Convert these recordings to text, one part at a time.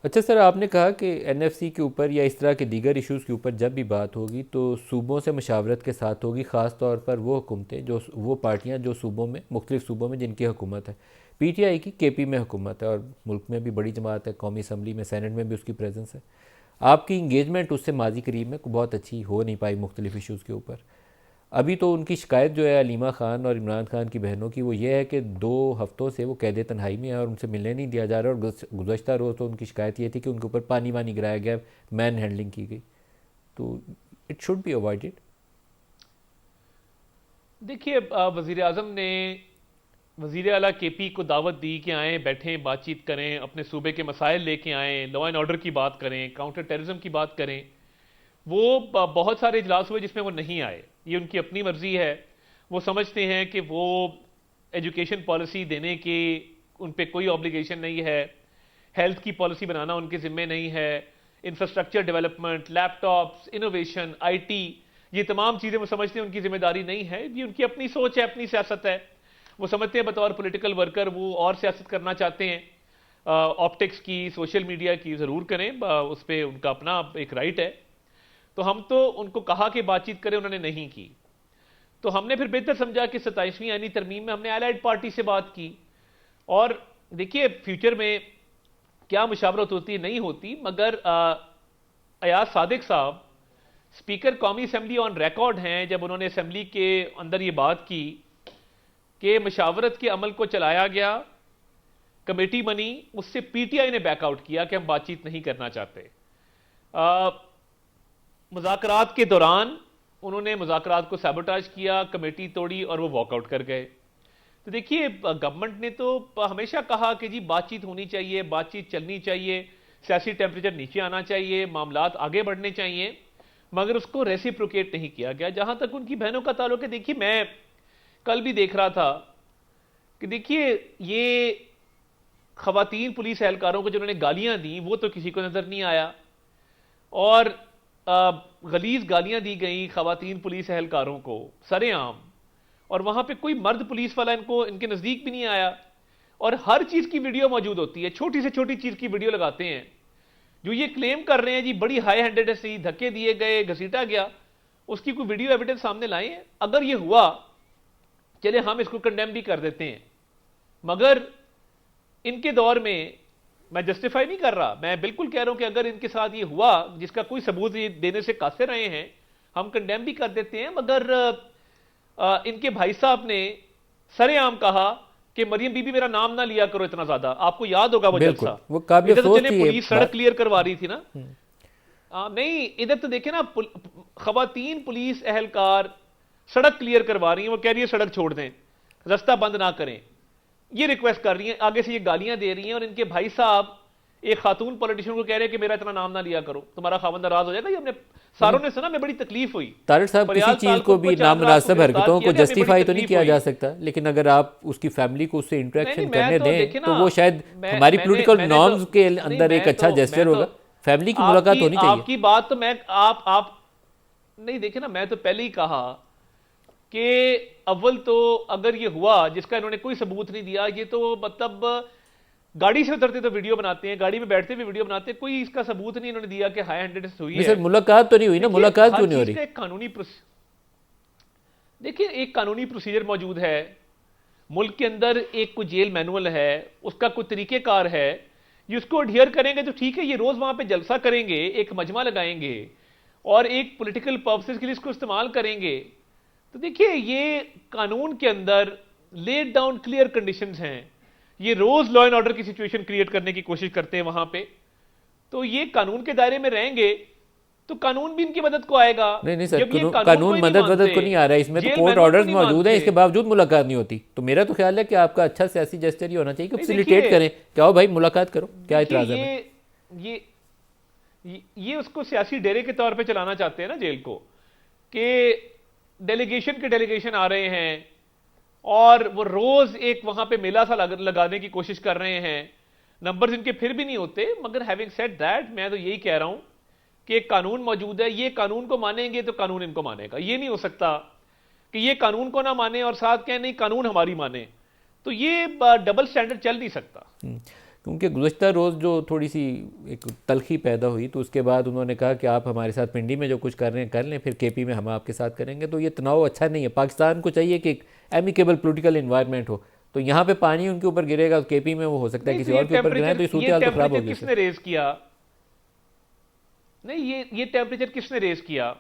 अच्छा सर, आपने कहा कि एनएफसी के ऊपर या इस तरह के दीगर इश्यूज़ के ऊपर जब भी बात होगी तो सूबों से मशावरत के साथ होगी, ख़ास तौर पर वो हुकूमतें जो वो पार्टियां जो सूबों में मुख्तलिफ सूबों में जिनकी हुकूमत है। पीटीआई की केपी में हुकूमत है और मुल्क में भी बड़ी जमात है, कौमी असम्बली में, सेनेट में भी उसकी प्रेजेंस है। आपकी इंगेजमेंट उससे माजी करीब में बहुत अच्छी हो नहीं पाई मुख्तलिफ इश्यूज़ के ऊपर। अभी तो उनकी शिकायत जो है अलीमा खान और इमरान खान की बहनों की, वो ये है कि 2 हफ्तों से वो कैद तन्हाई में है और उनसे मिलने नहीं दिया जा रहा। और गुज़श्ता रोज़ तो उनकी शिकायत ये थी कि उनके ऊपर पानी वानी गिराया गया, मैन हैंडलिंग की गई। तो इट शुड बी अवॉइडेड। देखिए, वजीर आजम ने वजीर आला केपी को दावत दी कि आएँ, बैठें, बातचीत करें, अपने सूबे के मसाइल लेके आएँ, लॉ एंड ऑर्डर की बात करें, काउंटर टेररिज्म की बात करें। वो बहुत सारे इजलास हुए जिसमें वो नहीं आए। ये उनकी अपनी मर्जी है। वो समझते हैं कि वो एजुकेशन पॉलिसी देने की उन पे कोई ऑब्लिगेशन नहीं है, हेल्थ की पॉलिसी बनाना उनके जिम्मे नहीं है, infrastructure development, laptops, innovation, IT, ये तमाम चीज़ें वो समझते हैं उनकी जिम्मेदारी नहीं है। ये उनकी अपनी सोच है, अपनी सियासत है। वो समझते हैं बतौर पॉलिटिकल वर्कर वो और सियासत करना चाहते हैं, ऑप्टिक्स की, सोशल मीडिया की, ज़रूर करें, उस पर उनका अपना एक राइट है। तो हम तो उनको कहा कि बातचीत करें, उन्होंने नहीं की। तो हमने फिर बेहतर समझा कि 27वीं आईनी तरमीम में हमने एलाइड पार्टी से बात की। और देखिए, फ्यूचर में क्या मुशावरत होती नहीं होती, मगर अयाज सादिक साहब स्पीकर कौमी असम्बली ऑन रिकॉर्ड हैं जब उन्होंने असम्बली के अंदर ये बात की कि मशावरत के अमल को चलाया गया, कमेटी बनी, उससे पीटीआई ने बैकआउट किया कि हम बातचीत नहीं करना चाहते। मुज़ाकरात के दौरान उन्होंने मुज़ाकरात को सैबोटाज किया, कमेटी तोड़ी और वो वॉकआउट कर गए। तो देखिए, गवर्नमेंट ने तो हमेशा कहा कि जी बातचीत होनी चाहिए, बातचीत चलनी चाहिए, सियासी टेम्परेचर नीचे आना चाहिए, मामलात आगे बढ़ने चाहिए, मगर उसको रेसिप्रोकेट नहीं किया गया। जहां तक उनकी बहनों का ताल्लुक है, देखिए मैं कल भी देख रहा था कि देखिए ये खवातीन पुलिस एहलकारों को जिन्होंने गालियां दी वो तो किसी को नजर नहीं आया, और गलीज गालियां दी गई खवातीन पुलिस एहलकारों को सरेआम, और वहां पे कोई मर्द पुलिस वाला इनको इनके नजदीक भी नहीं आया। और हर चीज की वीडियो मौजूद होती है, छोटी से छोटी चीज की वीडियो लगाते हैं। जो ये क्लेम कर रहे हैं जी बड़ी हाई हैंडेड से धक्के दिए गए, घसीटा गया, उसकी कोई वीडियो एविडेंस सामने लाए। अगर ये हुआ, चले हम इसको कंडेम भी कर देते हैं, मगर इनके दौर में, मैं जस्टिफाई नहीं कर रहा, मैं बिल्कुल कह रहा हूं कि अगर इनके साथ ये हुआ जिसका कोई सबूत ये देने से कासे रहे हैं, हम कंडेम भी कर देते हैं। मगर इनके भाई साहब ने सरेआम कहा कि मरियम बीबी मेरा नाम ना लिया करो इतना ज्यादा। आपको याद होगा वो बिल्कुल, जलसा, वो काबिल इधर तो अफसोस चले थी ये पुलिस सड़क बात। क्लियर करवा रही थी ना, नहीं इधर तो देखे ना, खवातीन पुलिस एहलकार सड़क क्लियर करवा रही हैं, वो कह रही है सड़क छोड़ दें, रास्ता बंद ना करें, ये रिक्वेस्ट कर रही हैं, आगे से ये गालियां दे रही हैं। और इनके भाई साहब एक खातून पॉलिटिशियन को कह रहे हैं कि मेरा इतना नाम ना लिया करो, तुम्हारा खावंद नाराज हो जाएगा। ये हमने सारों ने सुना, मैं बड़ी तकलीफ हुई। तारिक साहब, किसी फरियाल चीज़ को तालकुट को भी चांद रात को नामनासिब गिरफ्तार हरकतों किया को गया, हमें बड़ी जस्टिफाई तो नहीं तकलीफ किया जा हुई। सकता, लेकिन अगर आप उसकी फैमिली को उससे नहीं नहीं, इंटरेक्शन मैं करने तो देखे दें ना, तो वो शायद हमारी मैंने पॉलिटिकल मैंने तो नॉर्म्स के नहीं, अंदर एक अच्छा मैं जेस्चर तो होगा। फैमिली की मुलाकात आपकी होनी चाहिए। आपकी बात तो मैं आप नहीं देखे ना, मैं तो पहले ही कहा कि अव्वल तो अगर ये हुआ जिसका इन्होंने कोई सबूत नहीं दिया, ये तो मतलब गाड़ी से उतरते तो वीडियो बनाते हैं, गाड़ी में बैठते भी वीडियो बनाते हैं, कोई इसका सबूत नहीं इन्होंने दिया कि हाई हैंडेड हुई नहीं है। सर, मुलाकात तो नहीं हुई ना, देखिए, मुलाकात हर क्यों नहीं हो चीज रही? का एक कानूनी देखिए एक कानूनी प्रोसीजर मौजूद है। मुल्क के अंदर एक कोई जेल मैनुअल है, उसका कोई तरीकेकार है, ये उसको अडियर करेंगे तो ठीक है। ये रोज वहां पे जलसा करेंगे, एक मजमा लगाएंगे और एक पॉलिटिकल पर्पसेस के लिए इसको इस्तेमाल करेंगे। तो देखिए, ये कानून के अंदर लेड डाउन क्लियर कंडीशंस हैं। ये रोज लॉ एंड ऑर्डर की सिचुएशन क्रिएट करने की कोशिश करते हैं वहां पे। तो ये कानून के दायरे में रहेंगे तो कानून भी इनकी मदद को आएगा। नहीं नहीं सर, जब ये कानून को कानून ही नहीं मदद वदद मानते, को नहीं आ रहा है इसमें, तो जेल कोर्ट मैनुअल को ऑर्डर्स नहीं मौजूद हैं, मानते। इसके बावजूद मुलाकात नहीं होती। तो मेरा तो ख्याल है कि आपका अच्छा सियासी जेस्चर ही होना चाहिए कि नहीं फैसिलिटेट देखिए, करें, क्या हो भाई मुलाकात करो, क्या देखिए इतराज है हमें? ये ये उसको सियासी डेरे के तौर पे चलाना चाहते हैं ना जेल को, कि डेलीगेशन के डेलीगेशन आ रहे हैं और वो रोज एक वहां पे मेला सा लगाने की कोशिश कर रहे हैं। नंबर्स इनके फिर भी नहीं होते। मगर हैविंग सेड दैट, मैं तो यही कह रहा हूं कि एक कानून मौजूद है, ये कानून को मानेंगे तो कानून इनको मानेगा। ये नहीं हो सकता कि ये कानून को ना माने और साथ कहें नहीं कानून हमारी माने। तो ये डबल स्टैंडर्ड चल नहीं सकता। क्योंकि गुज़श्ता रोज़ जो थोड़ी सी एक तलखी पैदा हुई तो उसके बाद उन्होंने कहा कि आप हमारे साथ पिंडी में जो कुछ कर रहे हैं कर लें, फिर केपी में हम आपके साथ करेंगे। तो ये तनाव अच्छा नहीं है। पाकिस्तान को चाहिए कि एक एमिकेबल पोलिटिकल इन्वायरमेंट हो। तो यहाँ पे पानी उनके ऊपर गिरेगा, केपी में वो हो सकता है नहीं, किसी तो और के ऊपर गिराए, तो ये सूरत हाल तो खराब होगी उससे। किसने रेज किया? नहीं, ये टेम्परेचर किसने रेज किया?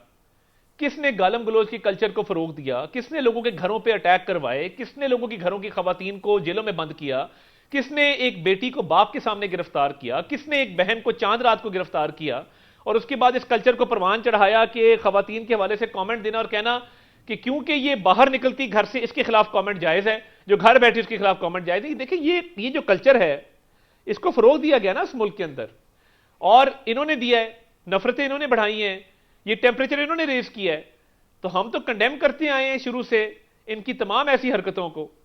किसने गालम गलोच के कल्चर को फरोग दिया? किसने लोगों के घरों पे अटैक करवाए? किसने लोगों की घरों की खवातीन को जेलों में बंद किया? किसने एक बेटी को बाप के सामने गिरफ्तार किया? किसने एक बहन को चांद रात को गिरफ्तार किया? और उसके बाद इस कल्चर को परवान चढ़ाया कि खवातीन के हवाले से कमेंट देना और कहना कि क्योंकि ये बाहर निकलती घर से इसके खिलाफ कमेंट जायज है, जो घर बैठे उसके खिलाफ कमेंट जायज नहीं। देखिए, ये जो कल्चर है इसको फरोग दिया गया ना इस मुल्क के अंदर, और इन्होंने दिया है, नफरतें इन्होंने बढ़ाई हैं, ये टेम्परेचर इन्होंने रेज किया है। तो हम तो कंडेम करते आए हैं शुरू से इनकी तमाम ऐसी हरकतों को।